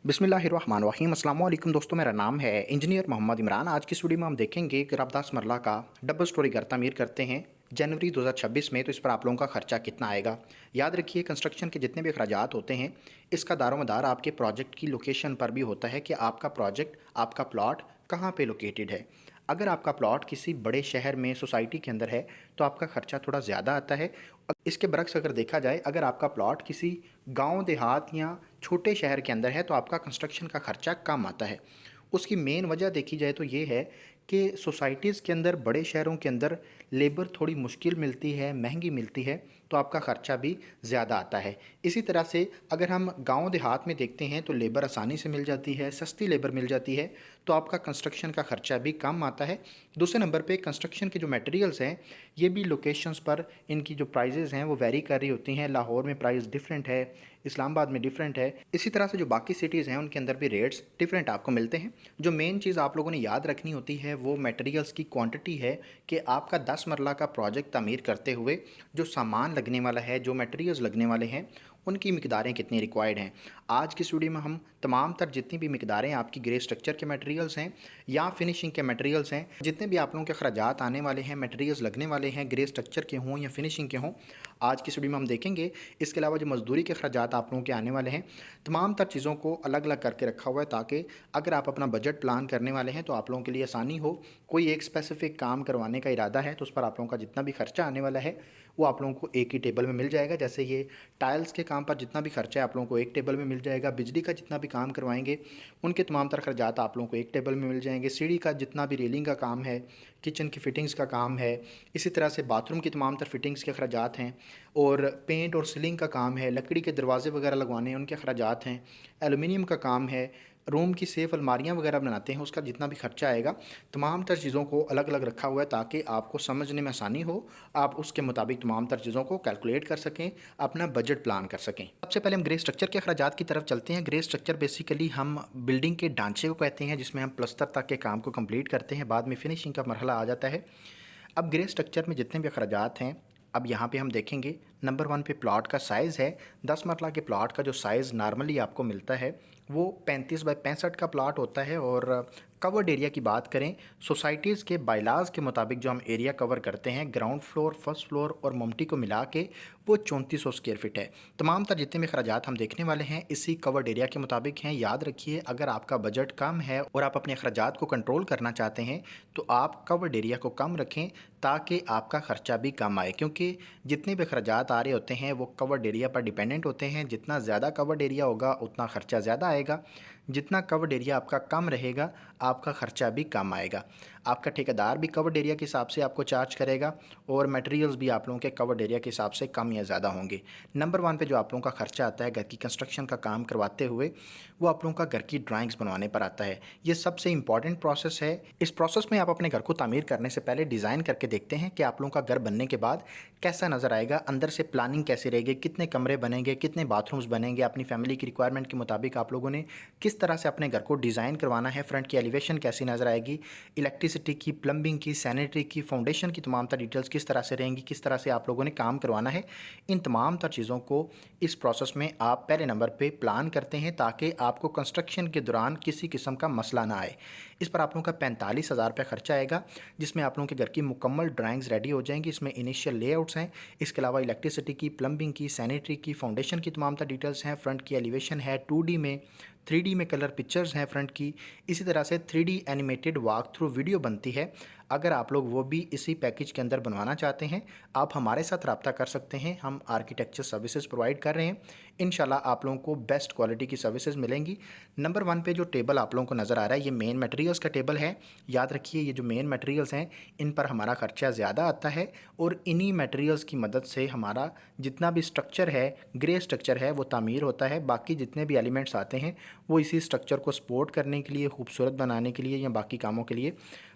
बिस्मिल्लाहिर्रहमानिर्रहीम। अस्सलाम वालेकुम दोस्तों, मेरा नाम है इंजीनियर मोहम्मद इमरान। आज की इस वीडियो में हम देखेंगे कि आप 10 मरला का डबल स्टोरी घर तामीर करते हैं जनवरी 2026 में, तो इस पर आप लोगों का खर्चा कितना आएगा। याद रखिए, कंस्ट्रक्शन के जितने भी अखराजात होते हैं, इसका दारोमदार आपके प्रोजेक्ट की लोकेशन पर भी होता है कि आपका प्रोजेक्ट, आपका प्लॉट कहाँ पे लोकेटेड है। अगर आपका प्लॉट किसी बड़े शहर में सोसाइटी के अंदर है तो आपका खर्चा थोड़ा ज़्यादा आता है। इसके बरक्स अगर देखा जाए, अगर आपका प्लॉट किसी गांव देहात या छोटे शहर के अंदर है तो आपका कंस्ट्रक्शन का खर्चा कम आता है। उसकी मेन वजह देखी जाए तो ये है कि सोसाइटीज़ के अंदर, बड़े शहरों के अंदर लेबर थोड़ी मुश्किल मिलती है, महंगी मिलती है, तो आपका ख़र्चा भी ज़्यादा आता है। इसी तरह से अगर हम गांव देहात में देखते हैं तो लेबर आसानी से मिल जाती है, सस्ती लेबर मिल जाती है, तो आपका कंस्ट्रक्शन का ख़र्चा भी कम आता है। दूसरे नंबर पे कंस्ट्रक्शन के जो मटेरियल्स हैं, ये भी लोकेशंस पर इनकी जो प्राइजेज़ हैं वो वेरी कर रही होती हैं। लाहौर में प्राइस डिफरेंट है, इस्लामाबाद में डिफरेंट है। इसी तरह से जो बाकी सिटीज़ हैं उनके अंदर भी रेट्स डिफरेंट आपको मिलते हैं। जो मेन चीज़ आप लोगों ने याद रखनी होती है वो मटेरियल्स की क्वांटिटी है कि आपका 10 मरला का प्रोजेक्ट तामीर करते हुए जो सामान लगने वाला है, जो मटेरियल्स लगने वाले हैं, उनकी मिकदारें कितनी रिक्वायर्ड हैं। आज की वीडियो में हम तमाम तर जितनी भी मिकदारें आपकी ग्रे स्ट्रक्चर के मटेरियल्स हैं या फिनिशिंग के मटेरियल्स हैं, जितने भी आप लोगों के अखराजात आने वाले हैं, मटेरियल्स लगने वाले हैं, ग्रे स्ट्रक्चर के हों या फिनिशिंग के हों, आज की वीडियो में हम देखेंगे। इसके अलावा जो मजदूरी के अखराजात आप लोगों के आने वाले हैं, तमाम तर चीज़ों को अलग अलग करके रखा हुआ है ताकि अगर आप अपना बजट प्लान करने वाले हैं तो आप लोगों के लिए आसानी हो। कोई एक स्पेसिफिक काम करवाने का इरादा है तो उस पर आप लोगों का जितना भी खर्चा आने वाला है वो आप लोगों को एक ही टेबल में मिल जाएगा। जैसे ये टाइल्स के काम पर जितना भी खर्चा है आप लोगों को एक टेबल में मिल जाएगा। बिजली का जितना भी काम करवाएंगे उनके तमाम तर खर्चात आप लोगों को एक टेबल में मिल जाएंगे। सीढ़ी का जितना भी रेलिंग का काम है, किचन की फिटिंग्स का काम है, इसी तरह से बाथरूम की तमाम तर फिटिंग्स के अखराजात हैं, और पेंट और सीलिंग का काम है, लकड़ी के दरवाजे वगैरह लगवाने हैं उनके अखराजात हैं, एलुमिनियम का काम है, रूम की सेफ़ अलमारियाँ वगैरह बनाते हैं उसका जितना भी खर्चा आएगा, तमाम तर चीज़ों को अलग अलग रखा हुआ है ताकि आपको समझने में आसानी हो, आप उसके मुताबिक तमाम तर चीज़ों को कैलकुलेट कर सकें, अपना बजट प्लान कर सकें। सबसे पहले हम ग्रे स्ट्रक्चर के अखराजात की तरफ चलते हैं। ग्रे स्ट्रक्चर बेसिकली हम बिल्डिंग के ढांचे को कहते हैं जिसमें हम प्लस्तर तक के काम को कंप्लीट करते हैं, बाद में फिनिशिंग का मरहला आ जाता है। अब ग्रे स्ट्रक्चर में जितने भी अखराजात हैं, अब यहाँ पे हम देखेंगे नंबर 1 पे प्लॉट का साइज़ है। 10 मरला के प्लॉट का जो साइज़ नॉर्मली आपको मिलता है वो 35 बाई 65 का प्लॉट होता है। और कवर्ड एरिया की बात करें, सोसाइटीज़ के बायलाज़ के मुताबिक जो हम एरिया कवर करते हैं, ग्राउंड फ्लोर, फर्स्ट फ्लोर और ममटी को मिला के, वो 3400 स्क्वायर फीट है। तमाम तर जितने भी अखराजात हम देखने वाले हैं इसी कवर्ड एरिया के मुताबिक हैं। याद रखिए, अगर आपका बजट कम है और आप अपने अखराजात को कंट्रोल करना चाहते हैं तो आप कवर्ड एरिया को कम रखें ताकि आपका खर्चा भी कम आए, क्योंकि जितने भी अखराजात आ रहे होते हैं वो कवर्ड एरिया पर डिपेंडेंट होते हैं। जितना ज़्यादा कवर्ड एरिया होगा उतना खर्चा ज़्यादा आएगा, जितना कवर्ड एरिया आपका कम रहेगा आपका खर्चा भी कम आएगा। आपका ठेकेदार भी कवर्ड एरिया के हिसाब से आपको चार्ज करेगा और मटेरियल्स भी आप लोगों के कवर्ड एरिया के हिसाब से कम या ज़्यादा होंगे। नंबर 1 पे जो आप लोगों का खर्चा आता है घर की कंस्ट्रक्शन का काम करवाते हुए, वो आप लोगों का घर की ड्राइंग्स बनवाने पर आता है। ये सबसे इंपॉर्टेंट प्रोसेस है। इस प्रोसेस में आप अपने घर को तामीर करने से पहले डिज़ाइन करके देखते हैं कि आप लोगों का घर बनने के बाद कैसा नज़र आएगा, अंदर से प्लानिंग कैसे रहेगी, कितने कमरे बनेंगे, कितने बाथरूम्स बनेंगे, अपनी फैमिली की रिक्वायरमेंट के मुताबिक आप लोगों ने किस तरह से अपने घर को डिज़ाइन करवाना है, फ्रंट की एलिवेशन कैसी नज़र आएगी, इलेक्ट्रिसिटी की, प्लम्बिंग की, सैनिटरी की, फाउंडेशन की तमाम तर डिटेल्स किस तरह से रहेंगी, किस तरह से आप लोगों ने काम करवाना है। इन तमाम तर चीज़ों को इस प्रोसेस में आप पहले नंबर पे प्लान करते हैं ताकि आपको कंस्ट्रक्शन के दौरान किसी किस्म का मसला ना आए। इस पर आप लोगों का 45,000 रुपये खर्चा आएगा, जिसमें आप लोगों के घर की मुकम्मल ड्राइंग्स रेडी हो जाएंगी। इसमें इनिशियल लेआउट्स हैं, इसके अलावा इलेक्ट्रिसिटी की, प्लम्बिंग की, सैनिटरी की, फाउंडेशन की तमाम तर डिटेल्स हैं, फ्रंट की एलिवेशन है, 2D में, 3D में कलर पिक्चर्स हैं फ्रंट की, इसी तरह से 3D animated walk through video बनती है। अगर आप लोग वो भी इसी पैकेज के अंदर बनवाना चाहते हैं, आप हमारे साथ रब्ता कर सकते हैं। हम आर्किटेक्चर सर्विसेज प्रोवाइड कर रहे हैं। इंशाल्लाह आप लोगों को बेस्ट क्वालिटी की सर्विसेज मिलेंगी। नंबर 1 पे जो टेबल आप लोगों को नज़र आ रहा है ये मेन मटेरियल्स का टेबल है। याद रखिए, ये जो मेन मटेरियल्स हैं इन पर हमारा खर्चा ज़्यादा आता है और इन्हीं मटेरियल्स की मदद से हमारा जितना भी स्ट्रक्चर है, ग्रे स्ट्रक्चर है, वो तामीर होता है। बाकी जितने भी एलिमेंट्स आते हैं वो इसी स्ट्रक्चर को सपोर्ट करने के लिए, खूबसूरत बनाने के लिए या बाकी कामों के लिए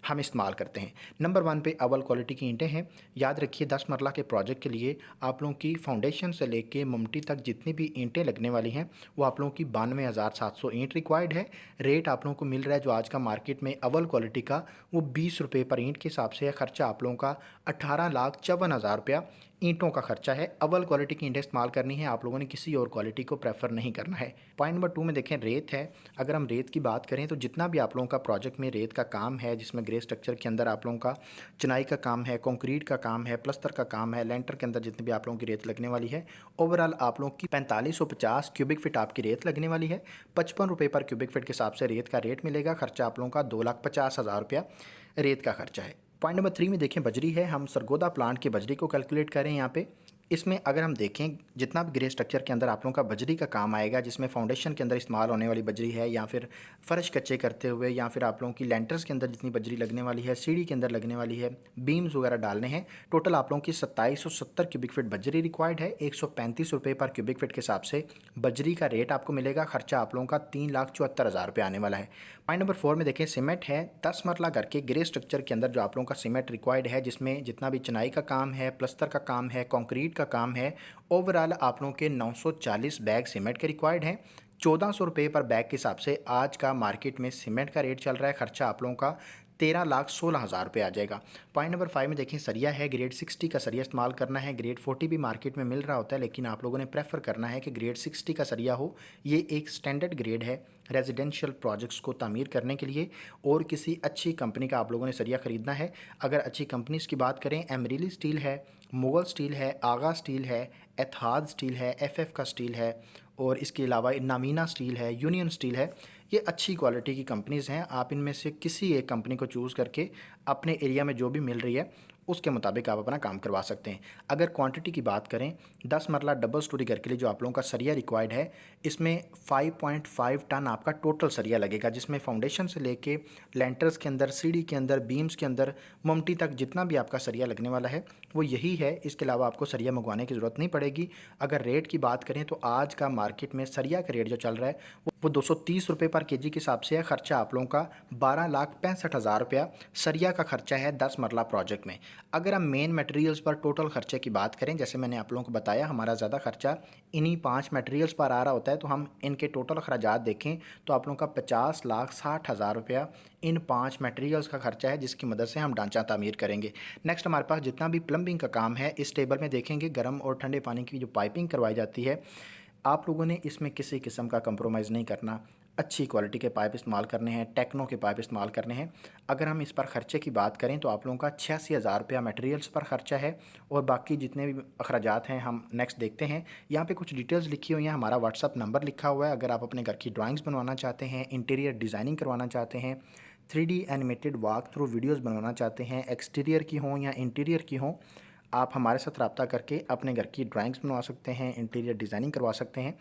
हम इस्तेमाल करते हैं। नंबर 1 पे अव्वल क्वालिटी की ईंटें हैं। याद रखिए, 10 मरला के प्रोजेक्ट के लिए आप लोगों की फाउंडेशन से लेके ममटी तक जितनी भी ईंटें लगने वाली हैं वो आप लोगों की 92,700 ईंट रिक्वायर्ड है। रेट आप लोगों को मिल रहा है जो आज का मार्केट में अव्वल क्वालिटी का वो 20 रुपये पर ईंट के हिसाब से है। खर्चा आप लोगों का 18,54,000 रुपया ईंटों का खर्चा है। अव्वल क्वालिटी की ईंटें इस्तेमाल करनी है, आप लोगों ने किसी और क्वालिटी को प्रेफर नहीं करना है। पॉइंट नंबर 2 में देखें रेत है। अगर हम रेत की बात करें तो जितना भी आप लोगों का प्रोजेक्ट में रेत का काम है, जिसमें ग्रे स्ट्रक्चर के अंदर आप लोगों का चिनाई का काम है, कंक्रीट का काम है, प्लस्तर का काम है, लेंटर के अंदर जितनी भी आप लोगों की रेत लगने वाली है, ओवरऑल आप लोगों की 4550 क्यूबिक फीट आपकी रेत लगने वाली है। 55 रुपये पर क्यूबिक फीट के हिसाब से रेत का रेट मिलेगा। खर्चा आप लोगों का 2,50,000 रुपया रेत का खर्चा है। पॉइंट नंबर 3 में देखें बजरी है। हम सरगोदा प्लांट की बजरी को कैलकुलेट करें यहाँ पे। इसमें अगर हम देखें जितना भी ग्रे स्ट्रक्चर के अंदर आप लोगों का बजरी का काम आएगा, जिसमें फाउंडेशन के अंदर इस्तेमाल होने वाली बजरी है, या फिर फर्श कच्चे करते हुए, या फिर आप लोगों की लेंटर्स के अंदर जितनी बजरी लगने वाली है, सीढ़ी के अंदर लगने वाली है, बीम्स वगैरह डालने हैं, टोटल आप लोगों की 2770 क्यूबिक फीट बजरी रिक्वायर्ड है। 135 रुपये पर क्यूबिक फीट के हिसाब से बजरी का रेट आपको मिलेगा। खर्चा आप लोगों का 3,74,000 रुपये आने वाला है। पॉइंट नंबर 4 में देखें सीमेंट है। 10 मरला घर के ग्रे स्ट्रक्चर के अंदर जो आप लोगों का सीमेंट रिक्वायर्ड है, जिसमें जितना भी चिनाई का काम है, प्लस्तर का काम है, कंक्रीट का काम है, ओवरऑल आप लोगों के 940 बैग सीमेंट के रिक्वायर्ड हैं। 1400 रुपये पर बैग के हिसाब से आज का मार्केट में सीमेंट का रेट चल रहा है। खर्चा आप लोगों का 13,16,000 रुपये आ जाएगा। पॉइंट नंबर 5 में देखें सरिया है। ग्रेड 60 का सरिया इस्तेमाल करना है। ग्रेड 40 भी मार्केट में मिल रहा होता है, लेकिन आप लोगों ने प्रेफर करना है कि ग्रेड 60 का सरिया हो। ये एक स्टैंडर्ड ग्रेड है रेजिडेंशियल प्रोजेक्ट्स को तामीर करने के लिए, और किसी अच्छी कंपनी का आप लोगों ने सरिया ख़रीदना है। अगर अच्छी कंपनीज़ की बात करें, एमरीली स्टील है, मुगल स्टील है, आगा स्टील है, एतहाद स्टील है, एफएफ का स्टील है, और इसके अलावा नामीना स्टील है, यूनियन स्टील है। ये अच्छी क्वालिटी की कंपनीज़ हैं। आप इनमें से किसी एक कंपनी को चूज़ करके अपने एरिया में जो भी मिल रही है उसके मुताबिक आप अपना काम करवा सकते हैं। अगर क्वांटिटी की बात करें, 10 मरला डबल स्टोरी घर के लिए जो आप लोगों का सरिया रिक्वायर्ड है, इसमें 5.5 टन आपका टोटल सरिया लगेगा, जिसमें फाउंडेशन से लेके लेंटर्स के अंदर, सीढ़ी के अंदर, बीम्स के अंदर, ममटी तक जितना भी आपका सरिया लगने वाला है वो यही है। इसके अलावा आपको सरिया मंगवाने की ज़रूरत नहीं पड़ेगी। अगर रेट की बात करें तो आज का मार्केट में सरिया का रेट जो चल रहा है वो 230 रुपये पर केजी के हिसाब से है। खर्चा आप लोगों का 12,65,000 रुपया सरिया का खर्चा है 10 मरला प्रोजेक्ट में। अगर हम मेन मटेरियल्स पर टोटल खर्चे की बात करें, जैसे मैंने आप लोगों को बताया हमारा ज़्यादा खर्चा इन्हीं 5 मटेरियल्स पर आ रहा होता है, तो हम इनके टोटल अखराजात देखें तो आप लोगों का 50,60,000 रुपया इन 5 मटेरियल्स का खर्चा है, जिसकी मदद से हम ढांचा तामीर करेंगे। नेक्स्ट हमारे पास जितना भी प्लम्बिंग का काम है, इस टेबल में देखेंगे गर्म और ठंडे पानी की जो पाइपिंग करवाई जाती है, आप लोगों ने इसमें किसी किस्म का कंप्रोमाइज़ नहीं करना। अच्छी क्वालिटी के पाइप इस्तेमाल करने हैं, टेक्नो के पाइप इस्तेमाल करने हैं। अगर हम इस पर ख़र्चे की बात करें तो आप लोगों का 86,000 रुपया मटेरियल्स पर ख़र्चा है, और बाकी जितने भी अखराजात हैं हम नेक्स्ट देखते हैं। यहाँ पे कुछ डिटेल्स लिखी हुई हैं, हमारा व्हाट्सअप नंबर लिखा हुआ है। अगर आप अपने घर की ड्राइंग्स बनवाना चाहते हैं, इंटीरियर डिज़ाइनिंग करवाना चाहते हैं, 3D animated walk through videos बनवाना चाहते हैं, एक्सटीरियर की हों या इंटीरियर की हों, आप हमारे साथ रब्ता करके अपने घर की ड्राइंग्स बनवा सकते हैं, इंटीरियर डिज़ाइनिंग करवा सकते हैं।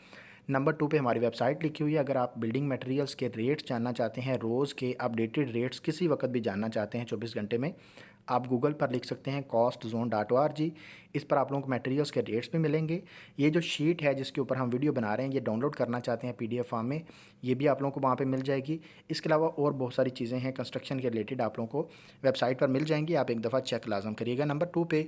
नंबर 2 पे हमारी वेबसाइट लिखी हुई है। अगर आप बिल्डिंग मटेरियल्स के रेट्स जानना चाहते हैं, रोज़ के अपडेटेड रेट्स किसी वक्त भी जानना चाहते हैं 24 घंटे में, आप गूगल पर लिख सकते हैं costzone.org। इस पर आप लोगों को मटेरियल्स के रेट्स भी मिलेंगे। ये जो शीट है जिसके ऊपर हम वीडियो बना रहे हैं, ये डाउनलोड करना चाहते हैं PDF फॉर्म में, ये भी आप लोगों को वहाँ पे मिल जाएगी। इसके अलावा और बहुत सारी चीज़ें हैं कंस्ट्रक्शन के रिलेटेड, आप लोगों को वेबसाइट पर मिल जाएंगी। आप एक दफ़ा चेक लाजम करिएगा। नंबर 2 पे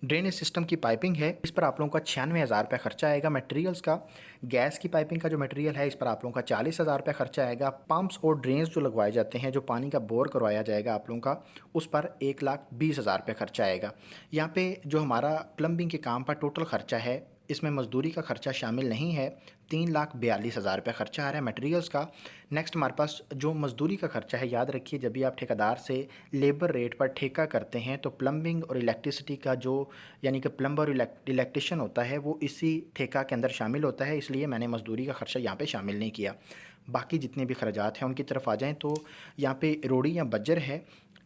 ड्रेनेज सिस्टम की पाइपिंग है। इस पर आप लोगों का 96,000 रुपये खर्चा आएगा मटेरियल्स का। गैस की पाइपिंग का जो मटेरियल है, इस पर आप लोगों का 40,000 रुपये खर्चा आएगा। पंप्स और ड्रेन्स जो लगवाए जाते हैं, जो पानी का बोर करवाया जाएगा आप लोगों का, उस पर 1,20,000 रुपये खर्चा आएगा। यहाँ पे जो हमारा प्लम्बिंग के काम पर टोटल खर्चा है, इसमें मजदूरी का खर्चा शामिल नहीं है। 3,42,000 रुपये खर्चा आ रहा है मटेरियल्स का। नेक्स्ट हमारे पास जो मजदूरी का खर्चा है, याद रखिए जब भी आप ठेकेदार से लेबर रेट पर ठेका करते हैं तो प्लम्बिंग और इलेक्ट्रिसिटी का जो यानी कि प्लम्बर और इलेक्ट्रिशियन होता है वो इसी ठेका के अंदर शामिल होता है, इसलिए मैंने मजदूरी का खर्चा यहाँ पे शामिल नहीं किया। बाकी जितने भी खर्चात हैं उनकी तरफ आ जाएँ तो यहाँ पे रोड़ी या बज्जर है।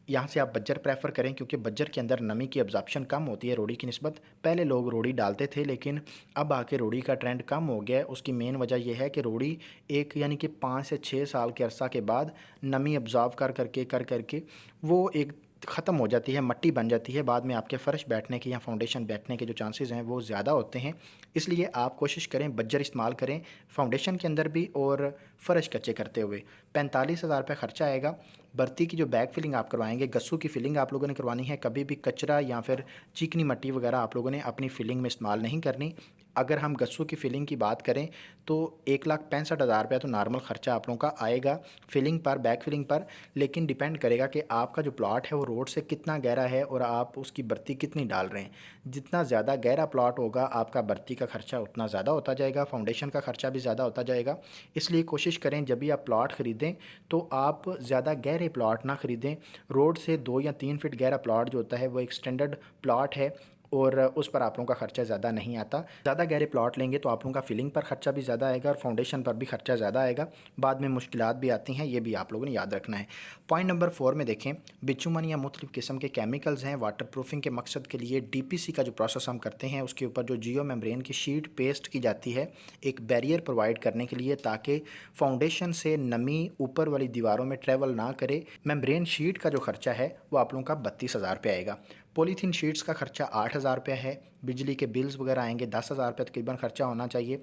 यहाँ से आप बज्जर प्रेफर करें, क्योंकि बज्जर के अंदर नमी की अब्जॉर्प्शन कम होती है रोड़ी की निस्बत। पहले लोग रोड़ी डालते थे, लेकिन अब आके रोड़ी का ट्रेंड कम हो गया है। उसकी मेन वजह यह है कि रोड़ी एक यानी कि 5 से 6 साल के अरसा के बाद नमी अब्जॉर्व कर करके वो एक ख़त्म हो जाती है, मट्टी बन जाती है। बाद में आपके फ़र्श बैठने के या फाउंडेशन बैठने के जो चांसेस हैं वो ज़्यादा होते हैं। इसलिए आप कोशिश करें बज्जर इस्तेमाल करें फाउंडेशन के अंदर भी और फ़र्श कच्चे करते हुए। 45,000 रुपये खर्चा आएगा। बर्ती की जो बैक फिलिंग आप करवाएंगे, गस्सू की फिलिंग आप लोगों ने करवानी है। कभी भी कचरा या फिर चिकनी मिट्टी वगैरह आप लोगों ने अपनी फिलिंग में इस्तेमाल नहीं करनी। अगर हम गस्सू की फिलिंग की बात करें तो 1,65,000 रुपया तो नॉर्मल ख़र्चा आप लोगों का आएगा फिलिंग पर, बैक फिलिंग पर। लेकिन डिपेंड करेगा कि आपका जो प्लॉट है वो रोड से कितना गहरा है और आप उसकी बर्ती कितनी डाल रहे हैं। जितना ज़्यादा गहरा प्लॉट होगा आपका बर्ती का खर्चा उतना ज़्यादा होता जाएगा, फाउंडेशन का खर्चा भी ज़्यादा होता जाएगा। इसलिए कोशिश करें जब भी आप प्लॉट ख़रीदें तो आप ज़्यादा गहरे प्लॉट ना ख़रीदें। रोड से 2 या 3 फीट गहरा प्लॉट जो होता है वो एक स्टैंडर्ड प्लॉट है और उस पर आप लोगों का खर्चा ज़्यादा नहीं आता। ज़्यादा गहरे प्लॉट लेंगे तो आप लोगों का फिलिंग पर खर्चा भी ज़्यादा आएगा और फाउंडेशन पर भी खर्चा ज़्यादा आएगा। बाद में मुश्किलात भी आती हैं, ये भी आप लोगों ने याद रखना है। पॉइंट नंबर 4 में देखें, बिचुमन या मुख्तलिफ़ किस्म के केमिकल्स हैं वाटर प्रूफिंग के मकसद के लिए डीपीसी का जो प्रोसेस हम करते हैं उसके ऊपर जो जियो मेम्ब्रेन की शीट पेस्ट की जाती है एक बैरियर प्रोवाइड करने के लिए, ताकि फाउंडेशन से नमी ऊपर वाली दीवारों में ट्रेवल ना करे। मेम्ब्रेन शीट का जो खर्चा है वो आप लोगों का 32,000 रुपये आएगा। पॉलीथीन शीट्स का खर्चा 8,000 रुपये है। बिजली के बिल्स वगैरह आएंगे 10,000 रुपये तकरीबन खर्चा होना चाहिए।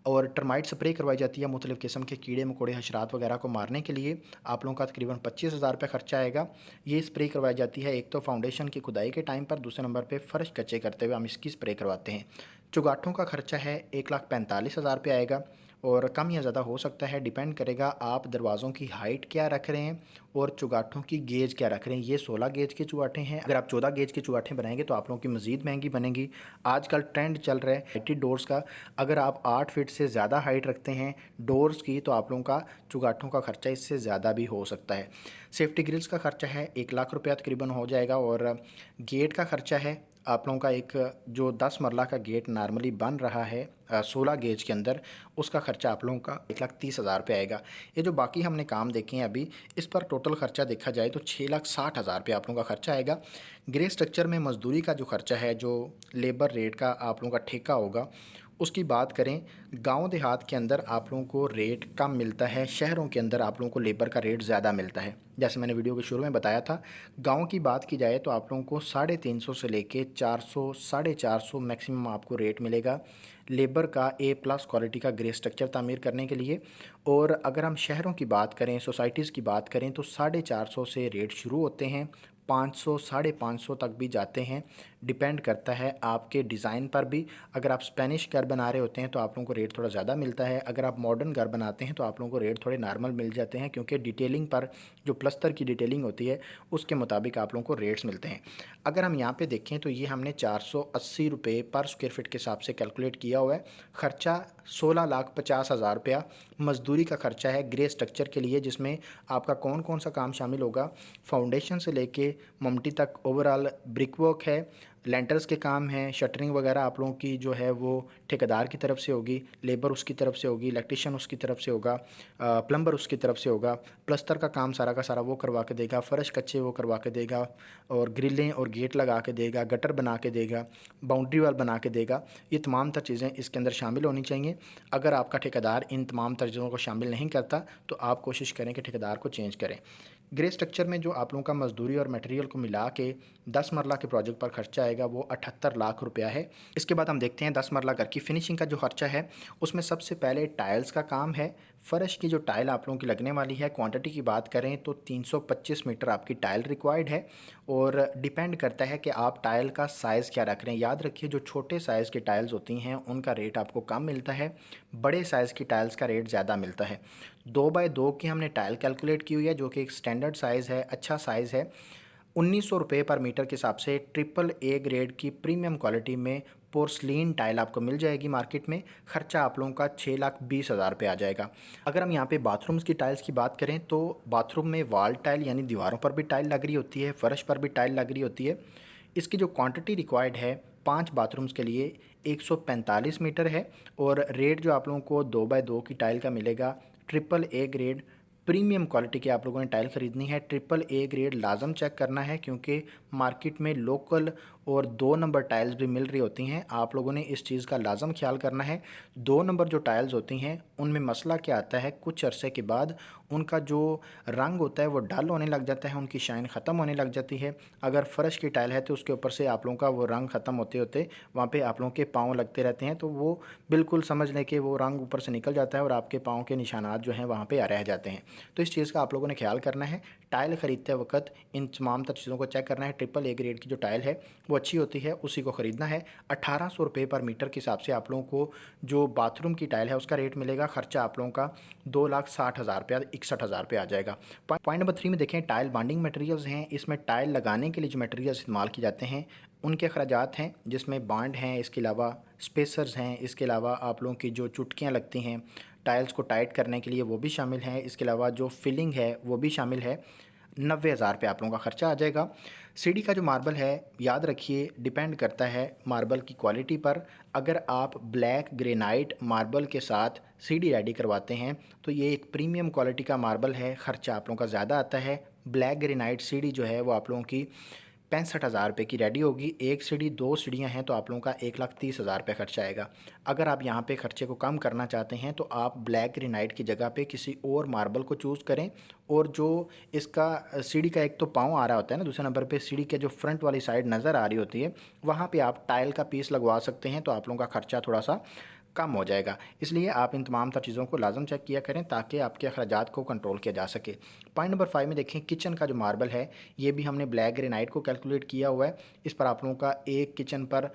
और टर्माइट स्प्रे करवाई जाती है मुख्तलिफ़ किस्म के कीड़े मकोड़े हशरात वगैरह को मारने के लिए, आप लोगों का तकरीबन 25,000 रुपये खर्चा आएगा। ये स्प्रे करवाई जाती है एक तो फाउंडेशन की खुदाई के टाइम पर, दूसरे नंबर पे फ़र्श कच्चे करते हुए हम इसकी स्प्रे करवाते हैं। चुगाठों का खर्चा है 1,45,000 रुपये आएगा और कम या ज़्यादा हो सकता है, डिपेंड करेगा आप दरवाज़ों की हाइट क्या रख रहे हैं और चुगाठों की गेज क्या रख रहे हैं। ये 16 गेज के चुगाठे हैं, अगर आप 14 गेज के चुगाठे बनाएंगे तो आप लोगों की मज़ीद महंगी बनेगी। आजकल ट्रेंड चल रहा है हाइटेड डोर्स का, अगर आप 8 फीट से ज़्यादा हाइट रखते हैं डोर्स की तो आप लोगों का चुगाठों का खर्चा इससे ज़्यादा भी हो सकता है। सेफ्टी ग्रिल्स का खर्चा है 1,00,000 रुपया तकरीबन हो जाएगा और गेट का खर्चा है आप लोगों का एक जो 10 मरला का गेट नॉर्मली बन रहा है 16 गेज के अंदर, उसका खर्चा आप लोगों का 1,30,000 रुपये आएगा। ये जो बाकी हमने काम देखे हैं अभी, इस पर टोटल खर्चा देखा जाए तो 6,60,000 रुपये आप लोगों का खर्चा आएगा। ग्रे स्ट्रक्चर में मजदूरी का जो खर्चा है, जो लेबर रेट का आप लोगों का ठेका होगा, उसकी बात करें, गांव देहात के अंदर आप लोगों को रेट कम मिलता है, शहरों के अंदर आप लोगों को लेबर का रेट ज़्यादा मिलता है। जैसे मैंने वीडियो के शुरू में बताया था, गांव की बात की जाए तो आप लोगों को 350 से लेके 400 450 मैक्सिमम आपको रेट मिलेगा लेबर का A+ क्वालिटी का ग्रे स्ट्रक्चर तामीर करने के लिए। और अगर हम शहरों की बात करें, सोसाइटीज़ की बात करें तो 450 से रेट शुरू होते हैं, 500 550 तक भी जाते हैं। डिपेंड करता है आपके डिज़ाइन पर भी। अगर आप स्पेनिश घर बना रहे होते हैं तो आप लोगों को रेट थोड़ा ज़्यादा मिलता है, अगर आप मॉडर्न घर बनाते हैं तो आप लोगों को रेट थोड़े नॉर्मल मिल जाते हैं, क्योंकि डिटेलिंग पर जो प्लस्तर की डिटेलिंग होती है उसके मुताबिक आप लोगों को रेट्स मिलते हैं। अगर हम यहाँ पे देखें तो ये हमने 480 रुपये पर स्क्वायर फीट के हिसाब से कैलकुलेट किया हुआ है। ख़र्चा 16,50,000 रुपया मजदूरी का खर्चा है ग्रे स्ट्रक्चर के लिए, जिसमें आपका कौन कौन सा काम शामिल होगा, फाउंडेशन से लेके ममटी तक ओवरऑल ब्रिक वर्क है, लेंटर्स के काम हैं, शटरिंग वगैरह आप लोगों की जो है वो ठेकेदार की तरफ से होगी, लेबर उसकी तरफ से होगी, इलेक्ट्रिशियन उसकी तरफ से होगा, प्लम्बर उसकी तरफ से होगा, प्लस्तर का काम सारा का सारा वो करवा के देगा, फ़र्श कच्चे वो करवा के देगा और ग्रिलें और गेट लगा के देगा, गटर बना के देगा, बाउंड्री वाल बना के देगा। ये तमाम तर चीज़ें इसके अंदर शामिल होनी चाहिए। अगर आपका ठेकेदार इन तमाम तर चीज़ों को शामिल नहीं करता तो आप कोशिश करें कि ठेकेदार को चेंज करें। ग्रे स्ट्रक्चर में जो आप लोगों का मजदूरी और मटेरियल को मिला के 10 मरला के प्रोजेक्ट पर खर्चा आएगा वो 78 लाख रुपया है। इसके बाद हम देखते हैं 10 मरला घर की फिनिशिंग का जो खर्चा है, उसमें सबसे पहले टाइल्स का काम है। फ़र्श की जो टाइल आप लोगों की लगने वाली है, क्वांटिटी की बात करें तो 325 मीटर आपकी टाइल रिक्वायर्ड है और डिपेंड करता है कि आप टाइल का साइज़ क्या रख रहे हैं। याद रखिए जो छोटे साइज़ की टाइल्स होती हैं उनका रेट आपको कम मिलता है, बड़े साइज़ की टाइल्स का रेट ज़्यादा मिलता है। 2 बाय 2 की हमने टाइल कैलकुलेट की हुई है जो कि एक स्टैंडर्ड साइज़ है, अच्छा साइज़ है। 1,900 रुपये पर मीटर के हिसाब से AAA ग्रेड की प्रीमियम क्वालिटी में पोर्सलीन टाइल आपको मिल जाएगी मार्केट में। खर्चा आप लोगों का 6,20,000 रुपये आ जाएगा। अगर हम यहाँ पे बाथरूम्स की टाइल्स की बात करें तो बाथरूम में वॉल टाइल यानी दीवारों पर भी टाइल लग रही होती है, फ़र्श पर भी टाइल लग रही होती है। इसकी जो क्वांटिटी रिक्वायर्ड है 5 बाथरूम्स के लिए 145 मीटर है और रेट जो आप लोगों को 2 बाय 2 की टाइल का मिलेगा। AAA ग्रेड प्रीमियम क्वालिटी की आप लोगों ने टाइल ख़रीदनी है। AAA ग्रेड लाजम चेक करना है, क्योंकि मार्केट में लोकल और 2 नंबर टाइल्स भी मिल रही होती हैं। आप लोगों ने इस चीज़ का लाज़म ख्याल करना है। 2 नंबर जो टाइल्स होती हैं उनमें मसला क्या आता है, कुछ अरसे के बाद उनका जो रंग होता है वो डल होने लग जाता है, उनकी शाइन ख़त्म होने लग जाती है। अगर फ़र्श की टाइल है तो उसके ऊपर से आप लोगों का वो रंग ख़त्म होते होते वहाँ पे आप लोगों के पाँव लगते रहते हैं, तो वो बिल्कुल समझ लें कि वो रंग ऊपर से निकल जाता है और आपके पाँव के निशानात जो हैं वहाँ पे रह जाते हैं। तो इस चीज़ का आप लोगों ने ख्याल करना है। टाइल ख़रीदते वक्त इन तमाम तर चीज़ों को चेक करना है। ट्रिपल ए ग्रेड की जो टाइल है वो अच्छी होती है, उसी को ख़रीदना है। 1800 रुपये पर मीटर के हिसाब से आप लोगों को जो बाथरूम की टाइल है उसका रेट मिलेगा। खर्चा आप लोगों का 2,60,000 रुपया, 61,000 रुपये आ जाएगा। पॉइंट नंबर 3 में देखें, टाइल बॉन्डिंग मटेरियल्स हैं। इसमें टाइल लगाने के लिए जो मटेरियल्स इस्तेमाल किए जाते हैं उनके अखराजात हैं, जिसमें बांड हैं, इसके अलावा स्पेसर्स हैं, इसके अलावा आप लोगों की जो चुटकियाँ लगती हैं टाइल्स को टाइट करने के लिए वो भी शामिल हैं। इसके अलावा जो फिलिंग है वो भी शामिल है। 90,000 रुपये आप लोगों का ख़र्चा आ जाएगा। सीढ़ी का जो मार्बल है, याद रखिए, डिपेंड करता है मार्बल की क्वालिटी पर। अगर आप ब्लैक ग्रेनाइट मार्बल के साथ सीढ़ी रेडी करवाते हैं तो ये एक प्रीमियम क्वालिटी का मार्बल है, ख़र्चा आप लोगों का ज़्यादा आता है। ब्लैक ग्रेनाइट सीढ़ी जो है वो आप लोगों की 65,000 रुपये की रेडी होगी। एक सीढ़ी, 2 सीढ़ियाँ हैं तो आप लोगों का 1,30,000 रुपये खर्चा आएगा। अगर आप यहाँ पे खर्चे को कम करना चाहते हैं तो आप ब्लैक ग्रेनाइट की जगह पे किसी और मार्बल को चूज़ करें। और जो इसका सीढ़ी का एक तो पाँव आ रहा होता है ना, दूसरे नंबर पे सीढ़ी के जो फ्रंट वाली साइड नज़र आ रही होती है वहाँ पे आप टाइल का पीस लगवा सकते हैं, तो आप लोगों का खर्चा थोड़ा सा कम हो जाएगा। इसलिए आप इन तमाम तर चीज़ों को लाजम चेक किया करें ताकि आपके अखराजात को कंट्रोल किया जा सके। पॉइंट नंबर 5 में देखें, किचन का जो मार्बल है ये भी हमने ब्लैक ग्रेनाइट को कैलकुलेट किया हुआ है। इस पर आप लोगों का एक किचन पर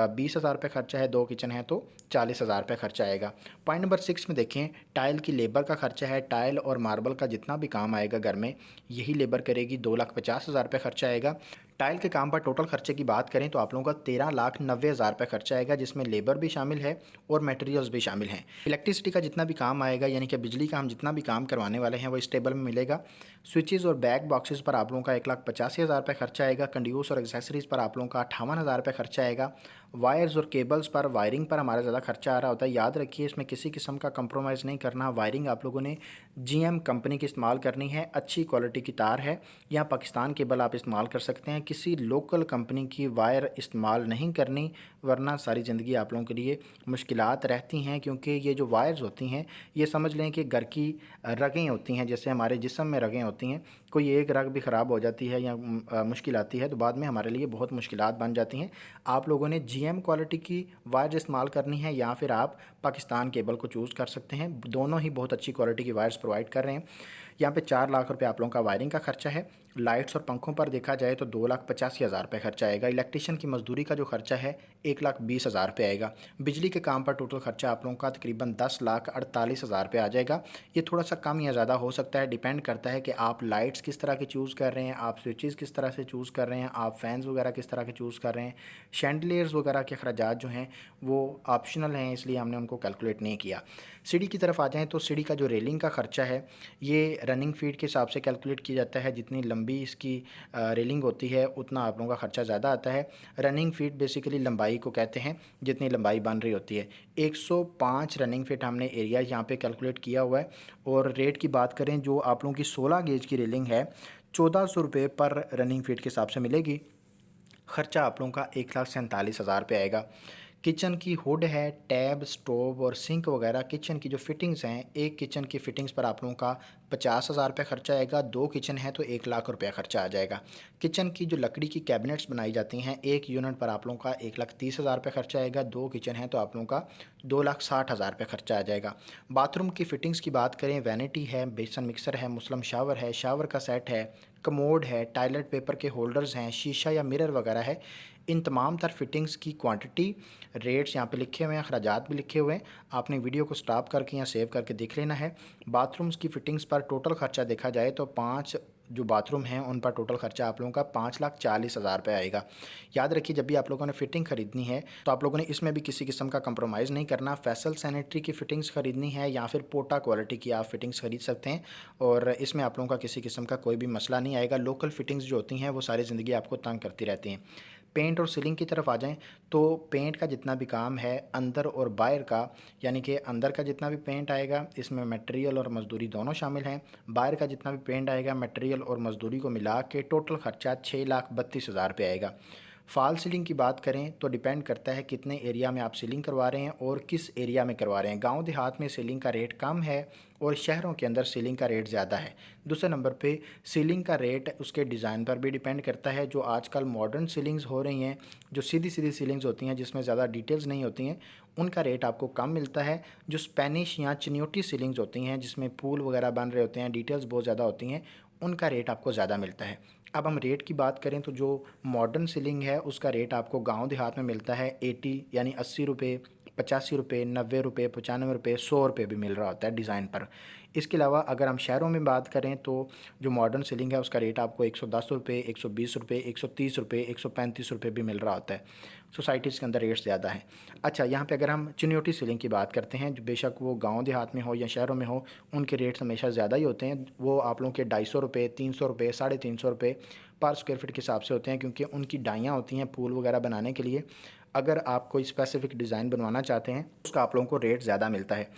20,000 रुपये खर्चा है, 2 किचन है तो 40,000 रुपये खर्चा आएगा। पॉइंट नंबर 6 में देखें, टाइल की लेबर का खर्चा है। टाइल और मार्बल का जितना भी काम आएगा घर में यही लेबर करेगी, 2,50,000 रुपये खर्चा आएगा। टाइल के काम पर टोटल खर्चे की बात करें तो आप लोगों का 13,90,000 रुपये खर्चा आएगा, जिसमें लेबर भी शामिल है और मटेरियल्स भी शामिल हैं। इलेक्ट्रिसिटी का जितना भी काम आएगा, यानी कि बिजली का हम जितना भी काम करवाने वाले हैं वो इस टेबल में मिलेगा। स्विचेस और बैक बॉक्सेस पर आप लोगों का 1,85,000 रुपये खर्चा आएगा। कंड्यूस और एक्सेसरीज़ पर आप लोगों का 58,000 रुपये खर्चा आएगा। वायर्स और केबल्स पर, वायरिंग पर हमारा ज़्यादा खर्चा आ रहा होता है। याद रखिए, इसमें किसी किस्म का कंप्रोमाइज़ नहीं करना। वायरिंग आप लोगों ने जीएम कंपनी की इस्तेमाल करनी है, अच्छी क्वालिटी की तार है, या पाकिस्तान केबल आप इस्तेमाल कर सकते हैं। किसी लोकल कंपनी की वायर इस्तेमाल नहीं करनी, वरना सारी ज़िंदगी आप लोगों के लिए मुश्किलात रहती हैं। क्योंकि ये जो वायर्स होती हैं ये समझ लें कि घर की रगें होती हैं, जैसे हमारे जिस्म में रगें होती हैं। कोई एक रग भी ख़राब हो जाती है या मुश्किल आती है तो बाद में हमारे लिए बहुत मुश्किलात बन जाती हैं। आप लोगों ने जीएम क्वालिटी की वायर इस्तेमाल करनी है या फिर आप पाकिस्तान केबल को चूज़ कर सकते हैं। दोनों ही बहुत अच्छी क्वालिटी की वायर्स प्रोवाइड कर रहे हैं। यहाँ पे 4 लाख रुपए आप लोगों का वायरिंग का खर्चा है। लाइट्स और पंखों पर देखा जाए तो 2,85,000 रुपये खर्चा आएगा। इलेक्ट्रिशियन की मजदूरी का जो खर्चा है 1,20,000 रुपये आएगा। बिजली के काम पर टोटल खर्चा आप लोगों का तकरीबन 10,48,000 रुपये आ जाएगा। ये थोड़ा सा कम या ज़्यादा हो सकता है, डिपेंड करता है कि आप लाइट्स किस तरह की चूज़ कर रहे हैं, आप स्विचेस किस तरह से चूज़ कर रहे हैं, आप फैंस वगैरह किस तरह के चूज़ कर रहे हैं। शैंडलियर्स वगैरह के अखराजात जो हैं वो ऑप्शनल हैं, इसलिए हमने उनको कैलकुलेट नहीं किया। सीढ़ी की तरफ आ जाएँ तो सीढ़ी का जो रेलिंग का खर्चा है ये रनिंग फीट के हिसाब से कैलकुलेट किया जाता है। जितनी लंबी इसकी रेलिंग होती है उतना आप लोगों का खर्चा ज़्यादा आता है। रनिंग फीट बेसिकली लंबाई को कहते हैं, जितनी लंबाई बन रही होती है। 105 रनिंग फीट हमने एरिया यहाँ पे कैलकुलेट किया हुआ है। और रेट की बात करें, जो आप लोगों की 16 गेज की रेलिंग है 1,400 रुपये पर रनिंग फीट के हिसाब से मिलेगी। खर्चा आप लोगों का 1,47,000 रुपये आएगा। किचन की हुड है, टैब, स्टोव और सिंक वगैरह किचन की जो फिटिंग्स हैं, एक किचन की फिटिंग्स पर आप लोगों का 50,000 रुपये खर्चा आएगा। 2 किचन है तो 1,00,000 रुपया खर्चा आ जाएगा। किचन की जो लकड़ी की कैबिनेट्स बनाई जाती हैं, एक यूनिट पर आप लोगों का 1,30,000 रुपये खर्चा आएगा। 2 किचन है तो आप लोगों का 2,60,000 रुपये खर्चा आ जाएगा। बाथरूम की फिटिंग्स की बात करें, वैनिटी है, बेसन मिक्सर है, मुस्लिम शावर है, शावर का सेट है, कमोड है, टॉयलेट पेपर के होल्डर्स हैं, शीशा या मिरर वगैरह है। इन तमाम तर फिटिंग्स की क्वांटिटी, रेट्स यहाँ पे लिखे हुए हैं, अखराजात भी लिखे हुए हैं। आपने वीडियो को स्टॉप करके या सेव करके देख लेना है। बाथरूम्स की फिटिंग्स पर टोटल खर्चा देखा जाए तो 5 जो बाथरूम हैं उन पर टोटल खर्चा आप लोगों का 5,40,000 रुपये आएगा। याद रखिए, जब भी आप लोगों ने फिटिंग खरीदनी है तो आप लोगों ने इसमें भी किसी किस्म का कंप्रोमाइज़ नहीं करना। फैसल सैनिटरी की फ़िटिंग्स खरीदनी है या फिर पोटा क्वालिटी की आप फिटिंग्स खरीद सकते हैं, और इसमें आप लोगों का किसी किस्म का कोई भी मसला नहीं आएगा। लोकल फिटिंग्स जो होती हैं वो सारी ज़िंदगी आपको तंग करती रहती हैं। पेंट और सीलिंग की तरफ आ जाएं तो पेंट का जितना भी काम है अंदर और बाहर का, यानी कि अंदर का जितना भी पेंट आएगा इसमें मटेरियल और मजदूरी दोनों शामिल हैं। बाहर का जितना भी पेंट आएगा मटेरियल और मजदूरी को मिला के टोटल खर्चा 6,32,000 रुपये आएगा। फॉल सीलिंग की बात करें तो डिपेंड करता है कितने एरिया में आप सीलिंग करवा रहे हैं और किस एरिया में करवा रहे हैं। गांव देहात में सीलिंग का रेट कम है और शहरों के अंदर सीलिंग का रेट ज़्यादा है। दूसरे नंबर पे सीलिंग का रेट उसके डिज़ाइन पर भी डिपेंड करता है। जो आजकल मॉडर्न सीलिंग्स हो रही हैं, जो सीधी सीधी सीलिंग्स होती हैं जिसमें ज़्यादा डिटेल्स नहीं होती हैं, उनका रेट आपको कम मिलता है। जो स्पेनिश या चिन्योटी सीलिंग्स होती हैं जिसमें पूल वगैरह बन रहे होते हैं, डिटेल्स बहुत ज़्यादा होती हैं, उनका रेट आपको ज़्यादा मिलता है। अब हम रेट की बात करें तो जो मॉडर्न सीलिंग है उसका रेट आपको गांव देहात में मिलता है 80 यानी 80 रुपये, 85 रुपये, 90 रुपये, 95 रुपये, 100 रुपये भी मिल रहा होता है डिज़ाइन पर। इसके अलावा अगर हम शहरों में बात करें तो जो मॉडर्न सीलिंग है उसका रेट आपको 110 रुपये, 120 रुपये, 130 रुपये, 135 रुपये भी मिल रहा होता है। सोसाइटीज़ के अंदर रेट्स ज़्यादा हैं। अच्छा, यहाँ पे अगर हम चिन्योटी सीलिंग की बात करते हैं, जो बेशक वो गांव देहात में हो या शहरों में हो, उनके रेट्स हमेशा ज़्यादा ही होते हैं। वो आप लोगों के 250 रुपये, 300 रुपये, 350 रुपये पर स्क्वायर फीट के हिसाब से होते हैं, क्योंकि उनकी डाइयाँ होती हैं पूल वगैरह बनाने के लिए। अगर आप कोई स्पेसिफिक डिज़ाइन बनवाना चाहते हैं उसका आप लोगों को रेट ज़्यादा मिलता है।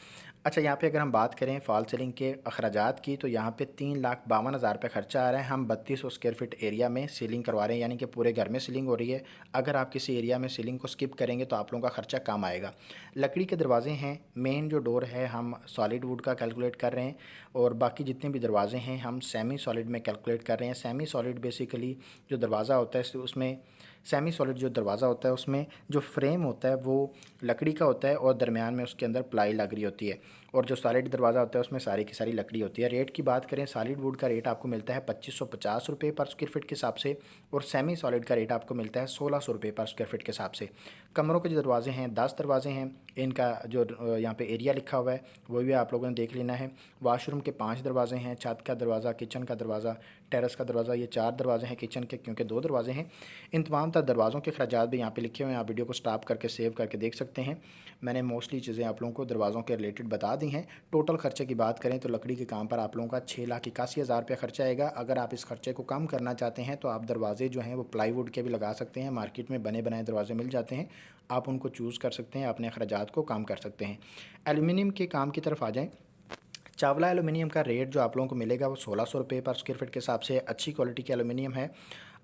अच्छा, यहाँ पे अगर हम बात करें फॉल सीलिंग के अखराजात की तो यहाँ पे 3,52,000 रुपये खर्चा आ रहा है। हम 3200 स्क्वायर फीट एरिया में सीलिंग करवा रहे हैं, यानी कि पूरे घर में सीलिंग हो रही है। अगर आप किसी एरिया में सीलिंग को स्किप करेंगे तो आप लोगों का खर्चा कम आएगा। लकड़ी के दरवाजे हैं, मेन जो डोर है हम सॉलिड वुड का कैलकुलेट कर रहे हैं और बाकी जितने भी दरवाजे हैं हम सेमी सॉलिड में कैलकुलेट कर रहे हैं। सेमी सॉलिड बेसिकली जो दरवाज़ा होता है उसमें सेमी सॉलिड जो दरवाज़ा होता है उसमें जो फ्रेम होता है वो लकड़ी का होता है और दरमियान में उसके अंदर प्लाई लग रही होती है, और जो सॉलिड दरवाज़ा होता है उसमें सारी की सारी लकड़ी होती है। रेट की बात करें, सॉलिड वुड का रेट आपको मिलता है 2550 रुपये पर स्क्वायर फीट के हिसाब से और सेमी सॉलिड का रेट आपको मिलता है 1600 रुपये पर स्क्वायर फीट के हिसाब से। कमरों के जो दरवाजे हैं 10 दरवाजे हैं, इनका जो यहाँ पे एरिया लिखा हुआ है वो भी आप लोगों ने देख लेना है। वाशरूम के 5 दरवाजे हैं, छत का दरवाज़ा, किचन का दरवाज़ा, टेरेस का दरवाज़ा, ये 4 दरवाजे हैं किचन के, क्योंकि 2 दरवाजे हैं। इन तमाम तर दरवाज़ों के खर्चात भी यहाँ पे लिखे हुए हैं, आप वीडियो को स्टॉप करके सेव करके देख सकते हैं। मैंने मोस्टली चीज़ें आप लोगों को दरवाज़ों के रिलेटेड बता दी हैं। टोटल खर्चे की बात करें तो लकड़ी के काम पर आप लोगों का 6,81,000 रुपये खर्चा आएगा। अगर आप इस खर्चे को कम करना चाहते हैं तो आप दरवाजे जो हैं वो प्लाईवुड के भी लगा सकते हैं। मार्केट में बने बनाए दरवाजे मिल जाते हैं, आप उनको चूज़ कर सकते हैं, अपने अखराजात को कम कर सकते हैं। एल्युमिनियम के काम की तरफ आ जाएँ। चावला एलुमिनियम का रेट जो आप लोगों को मिलेगा वो 1600 रुपये पर स्क्वायर फीट के हिसाब से अच्छी क्वालिटी के एलुमिनियम है,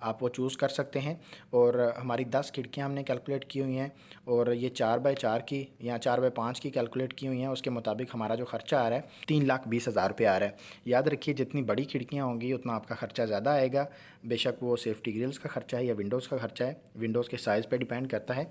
आप वो चूज़ कर सकते हैं। और हमारी 10 खिड़कियाँ हमने कैलकुलेट की हुई हैं और ये 4x4 की या 4x5 की कैलकुलेट की हुई हैं। उसके मुताबिक हमारा जो खर्चा आ रहा है 3,20,000 रुपये आ रहा है। याद रखिए, जितनी बड़ी खिड़कियाँ होंगी उतना आपका खर्चा ज़्यादा आएगा। बेशक वो सेफ्टी ग्रिल्स का खर्चा है या विंडोज़ का खर्चा है, विंडोज़ के साइज़ पर डिपेंड करता है।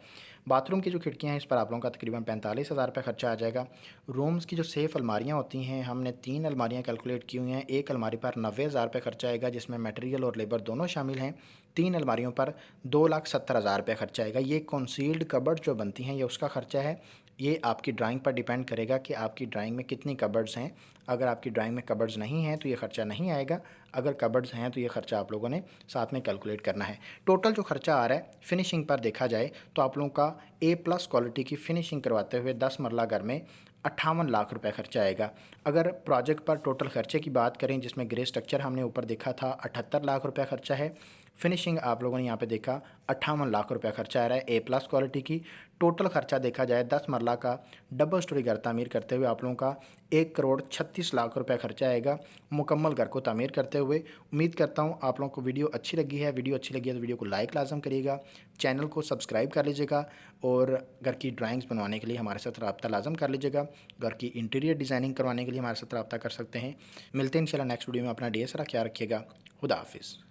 बाथरूम की जो खिड़कियाँ हैं इस पर आप लोगों का तकरीबन 45,000 रुपये खर्चा आ जाएगा। रूम्स की जो सेफ़ अलमारियाँ होती हैं, हमने 3 अलमारियाँ कैलकुलेट की हुई हैं। एक अलमारी पर 90,000 रुपये खर्चा आएगा, जिसमें मटेरियल और लेबर दोनों शामिल हैं। 3 अलमारियों पर 2,70,000 रुपये खर्चा आएगा। ये कंसील्ड कबर्ड जो बनती हैं ये उसका खर्चा है। ये आपकी ड्राइंग पर डिपेंड करेगा कि आपकी ड्राइंग में कितनी कबर्ड्स हैं। अगर आपकी ड्राइंग में कबर्ड्स नहीं हैं तो ये खर्चा नहीं आएगा, अगर कबर्ड्स हैं तो ये खर्चा आप लोगों ने साथ में कैलकुलेट करना है। टोटल जो खर्चा आ रहा है फिनिशिंग पर देखा जाए तो आप लोगों का A+ क्वालिटी की फ़िनिशिंग करवाते हुए 10 मरला घर में 58 लाख रुपए खर्चा आएगा। अगर प्रोजेक्ट पर टोटल खर्चे की बात करें जिसमें ग्रे स्ट्रक्चर हमने ऊपर देखा था 78 लाख रुपए खर्चा है, फिनिशिंग आप लोगों ने यहाँ पे देखा 58 लाख रुपए खर्चा आ रहा है A+ क्वालिटी की। टोटल खर्चा देखा जाए 10 मरला का डबल स्टोरी घर तामीर करते हुए आप लोगों का 1,36,00,000 रुपए खर्चा आएगा मुकम्मल घर को तामीर करते हुए। उम्मीद करता हूँ आप लोगों को वीडियो अच्छी लगी है। वीडियो अच्छी लगी है तो वीडियो को लाइक लाजम करिएगा, चैनल को सब्सक्राइब कर लीजिएगा और घर की ड्राइंग्स बनवाने के लिए हमारे साथ रब्ता लाजम कर लीजिएगा। घर की इंटीरियर डिज़ाइनिंग करवाने के लिए हमारे साथ रब्ता कर सकते हैं। मिलते हैं इंशाल्लाह नेक्स्ट वीडियो में। अपना ढेर सारा ख्याल रखिएगा। खुदा हाफिज़।